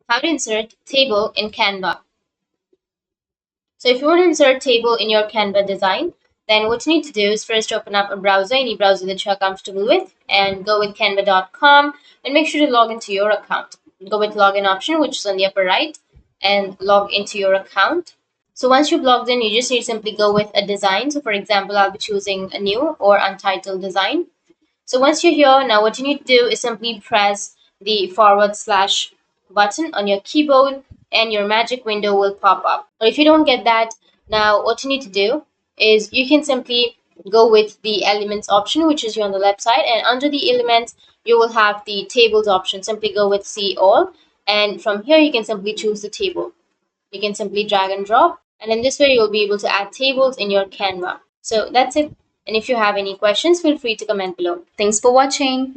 How to insert table in Canva. So if you want to insert table in your Canva design, then what you need to do is first open up a browser, any browser that you are comfortable with, and go with canva.com and make sure to log into your account. Go with login option, which is on the upper right, and log into your account. So once you've logged in, you just need to simply go with a design. So for example, I'll be choosing a new or untitled design. So once you're here, now what you need to do is simply press the forward slash button on your keyboard and your magic window will pop up. Or if you don't get that, now what you need to do is you can simply go with the elements option, which is here on the left side, and under the elements you will have the tables option. Simply go with see all, and from here you can simply choose the table. You can simply drag and drop, and in this way you'll be able to add tables in your Canva. So that's it. And if you have any questions, feel free to comment below. Thanks for watching.